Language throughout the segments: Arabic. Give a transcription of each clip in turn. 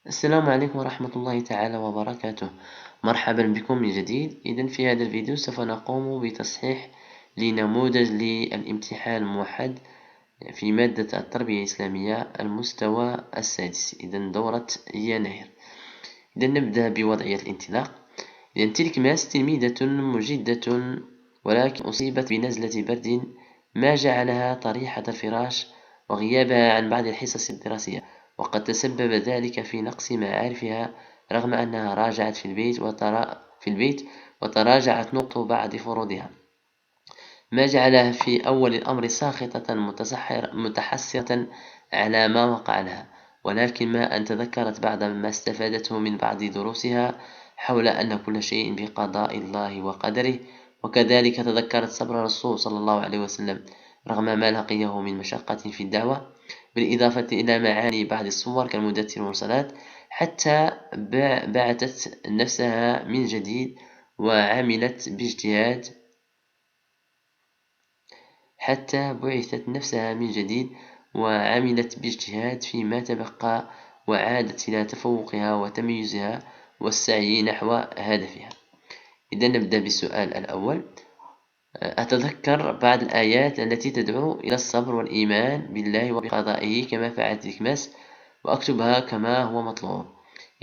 السلام عليكم ورحمة الله تعالى وبركاته. مرحبا بكم من جديد. في هذا الفيديو سوف نقوم بتصحيح لنموذج للامتحان الموحد في مادة التربية الإسلامية المستوى السادس، دورة يناير. نبدأ بوضعية الانطلاق. تلك ماس تلميذة مجدة، ولكن أصيبت بنزلة برد ما جعلها طريحة الفراش وغيابها عن بعض الحصص الدراسية، وقد تسبب ذلك في نقص معارفها، رغم أنها راجعت في البيت وتراجعت نقط بعض فروضها، ما جعلها في أول الأمر ساخطة متحسرة على ما وقع لها، ولكن ما أن تذكرت بعض ما استفادته من بعض دروسها حول أن كل شيء بقضاء الله وقدره، وكذلك تذكرت صبر الرسول صلى الله عليه وسلم رغم ما لقيه من مشقة في الدعوة، بالإضافة إلى معاني بعض الصور كالمدثر والمرسلات، حتى بعثت نفسها من جديد وعملت باجتهاد فيما تبقى، وعادت إلى تفوقها وتميزها والسعي نحو هدفها. نبدأ بالسؤال الأول. أتذكر بعض الآيات التي تدعو إلى الصبر والإيمان بالله وبقضائه كما فعلت الكماس، وأكتبها كما هو مطلوب.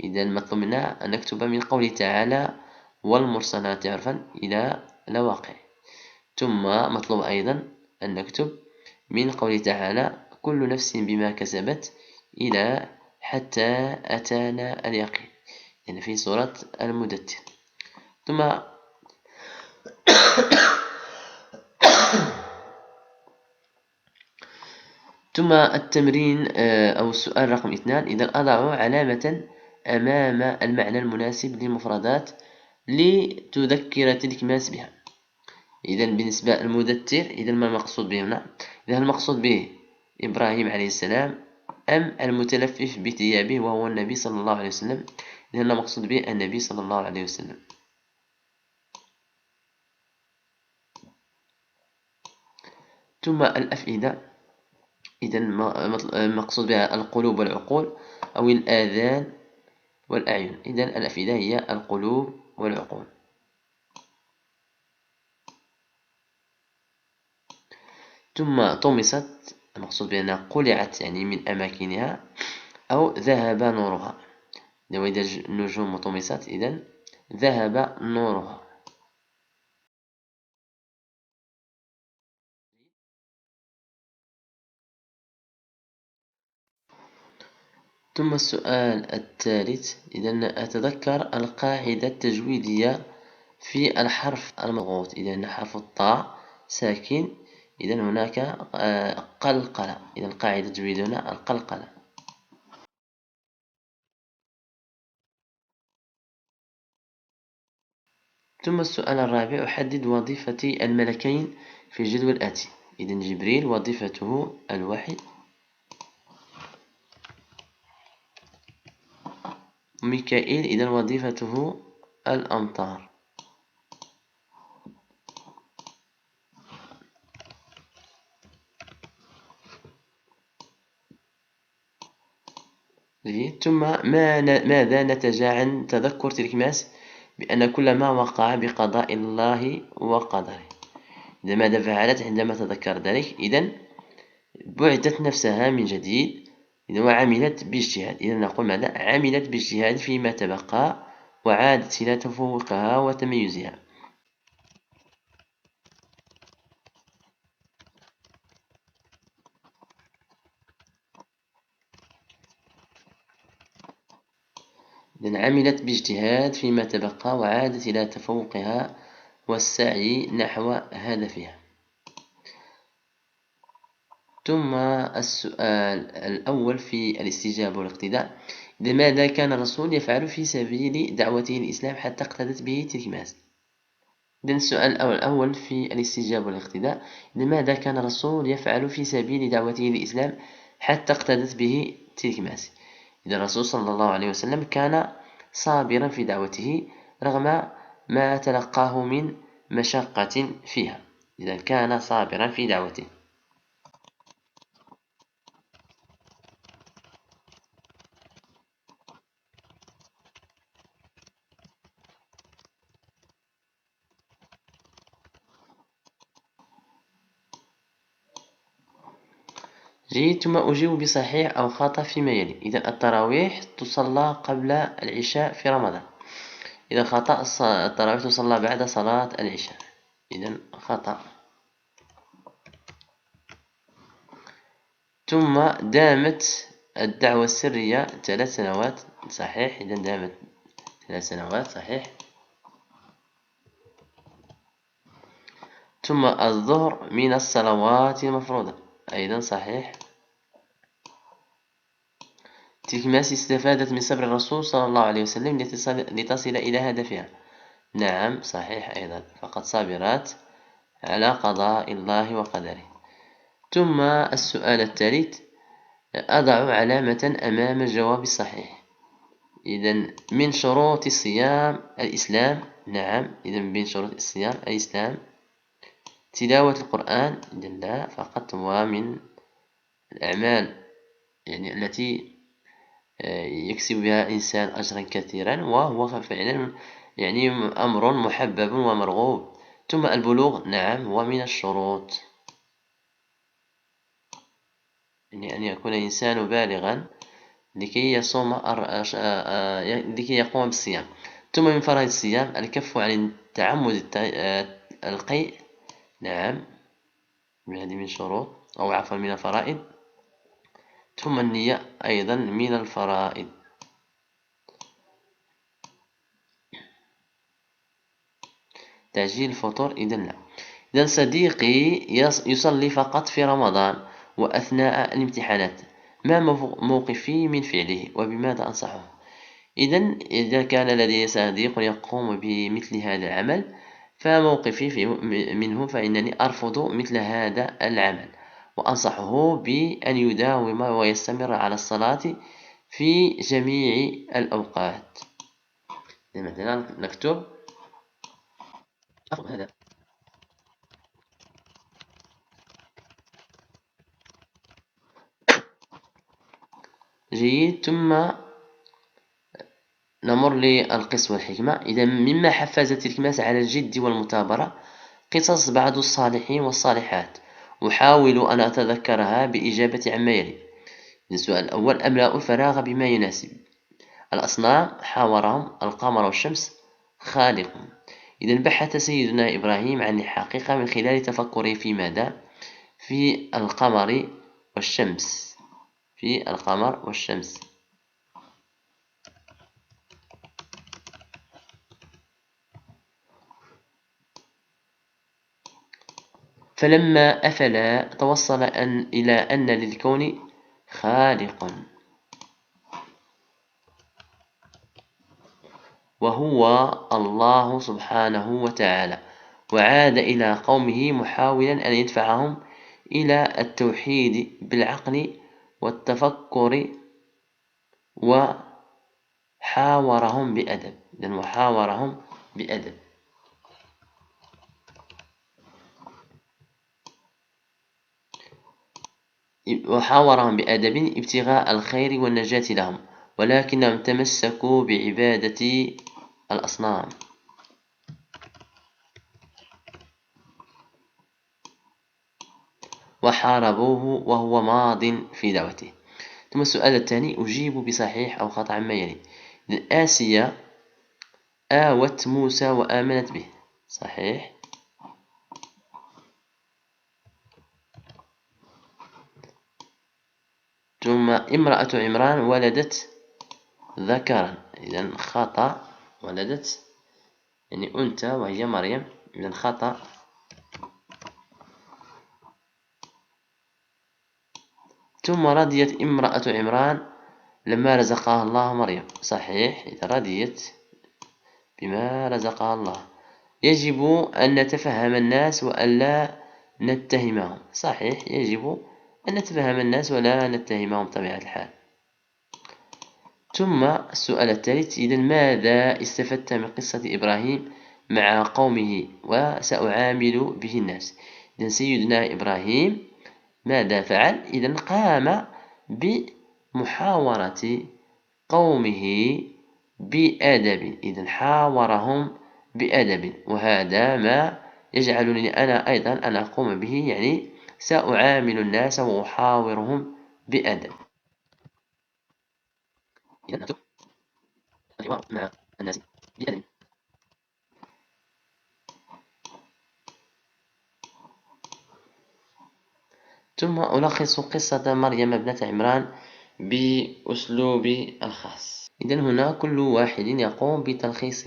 مطلوب منا أن نكتب من قوله تعالى والمرسلات عرفا إلى لواقع، ثم مطلوب أيضا أن نكتب من قوله تعالى كل نفس بما كسبت إلى حتى أتانا اليقين، في سورة المدثر. ثم التمرين أو السؤال رقم 2. أضع علامة أمام المعنى المناسب للمفردات لتذكر تلك ماس بها. بالنسبة للمدثر، ما المقصود به هنا؟ المقصود به إبراهيم عليه السلام أم المتلفف بثيابه وهو النبي صلى الله عليه وسلم؟ المقصود به النبي صلى الله عليه وسلم. ثم الأفئدة، المقصود بها القلوب والعقول أو الآذان والأعين. الأفئدة هي القلوب والعقول. ثم طمست، المقصود بأنها قلعت من أماكنها أو ذهب نورها. وإذا النجوم طمست ذهب نورها. ثم السؤال الثالث. أتذكر القاعدة التجويدية في الحرف المضغوط. حرف الطاء ساكن، هناك قلقلة. القاعدة التجويدية هنا القلقلة. ثم السؤال الرابع. أحدد وظيفة الملكين في الجدول الآتي. جبريل وظيفته الوحي، ميكائيل وظيفته الأمطار. ثم ماذا نتج عن تذكر تلك ماس بأن كل ما وقع بقضاء الله وقدره؟ ماذا فعلت عندما تذكر ذلك؟ بعثت نفسها من جديد وعملت باجتهاد. نقول ماذا؟ عملت باجتهاد فيما تبقى، وعادت إلى تفوقها وتميزها. عملت باجتهاد فيما تبقى وعادت إلى تفوقها والسعي نحو هدفها. ثم السؤال الأول في الاستجابة والاقتداء. ماذا كان الرسول يفعل في سبيل دعوته الإسلام حتى اقتدت به تلك ماس؟ السؤال الأول في الاستجابة والاقتداء. ماذا كان الرسول يفعل في سبيل دعوته الإسلام حتى اقتدت به تلك ماس؟ الرسول صلى الله عليه وسلم كان صابرا في دعوته رغم ما تلقاه من مشقة فيها. كان صابرا في دعوته. جيد. ثم أجيب بصحيح أو خطأ فيما يلي. إذا التراويح تصلى قبل العشاء في رمضان. إذا خطأ، التراويح تصلى بعد صلاة العشاء. إذا خطأ. ثم دامت الدعوة السرية 3 سنوات. صحيح. إذا دامت 3 سنوات. صحيح. ثم الظهر من الصلوات المفروضة. أيضا صحيح. تلماس استفادت من صبر الرسول صلى الله عليه وسلم لتصل إلى هدفها. نعم صحيح أيضا، فقد صبرت على قضاء الله وقدره. ثم السؤال الثالث، أضع علامة أمام الجواب الصحيح. إذا من شروط الصيام الإسلام. نعم. إذا من شروط الصيام الإسلام تلاوة القرآن. إذا لا، فقط هو من الأعمال يعني التي يكسب بها إنسان أجرا كثيرا، وهو فعلا يعني أمر محبب ومرغوب. ثم البلوغ. نعم، هو من الشروط، يعني أن يكون الإنسان بالغا لكي يصوم لكي يقوم بالصيام. ثم من فرائض الصيام الكف عن تعمد القيء. نعم، هذه من شروط، أو عفوا من الفرائض. ثم النية أيضا من الفرائض. تعجيل الفطور. إذا لا. إذا صديقي يصلي فقط في رمضان وأثناء الامتحانات، ما موقفي من فعله وبماذا أنصحه؟ إذا كان لدي صديق يقوم بمثل هذا العمل، فموقفي منه فإنني أرفض مثل هذا العمل، وأنصحه بأن يداوم ويستمر على الصلاة في جميع الأوقات. مثلا نكتب هذا. جيد. ثم نمر للقص والحكمة. إذا مما حفز تلك على الجد والمثابرة قصص بعض الصالحين والصالحات، أحاول أن أتذكرها بإجابة عما يلي. السؤال الأول، أملأ الفراغ بما يناسب. الأصنام حاورهم القمر والشمس خالقهم. إذا بحث سيدنا إبراهيم عن الحقيقة من خلال تفكره في ماذا؟ في القمر والشمس. في القمر والشمس. فلما أفلا توصل إلى أن للكون خالق، وهو الله سبحانه وتعالى، وعاد إلى قومه محاولا أن يدفعهم إلى التوحيد بالعقل والتفكر، وحاورهم بأدب. وحاورهم بأدب. وحاورهم بأدب ابتغاء الخير والنجاة لهم، ولكنهم تمسكوا بعبادة الأصنام. وحاربوه وهو ماض في دعوته. ثم السؤال الثاني، أجيب بصحيح أو خطأ عما يلي. آسيا آوت موسى وآمنت به. صحيح. ثم امرأة عمران ولدت ذكرا. إذن خطأ. ولدت يعني أنثى وهي مريم. إذن خطأ. ثم رضيت امرأة عمران لما رزقها الله مريم. صحيح. إذا رضيت بما رزقها الله. يجب أن نتفهم الناس وألا نتهمهم. صحيح. يجب أن نتفهم الناس ولا نتهمهم بطبيعة الحال. ثم السؤال الثالث، إذا ماذا استفدت من قصة إبراهيم مع قومه وسأعامل به الناس؟ إذا سيدنا إبراهيم ماذا فعل؟ إذا قام بمحاورة قومه بأدب. إذا حاورهم بأدب، وهذا ما يجعلني أنا أيضا أن أقوم به، يعني سأعامل الناس وأحاورهم بأدب. إذا أكتب الحوار مع الناس بأدب. ثم ألخص قصة مريم ابنة عمران بأسلوبي الخاص. إذا هنا كل واحد يقوم بتلخيص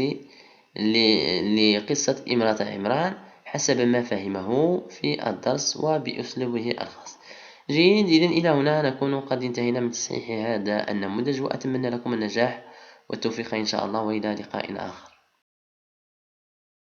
لقصة امرأة عمران حسب ما فهمه في الدرس وبأسلوبه الخاص. جيد، إذا إلى هنا نكون قد انتهينا من تصحيح هذا النموذج، وأتمنى لكم النجاح والتوفيق إن شاء الله، وإلى لقاء آخر.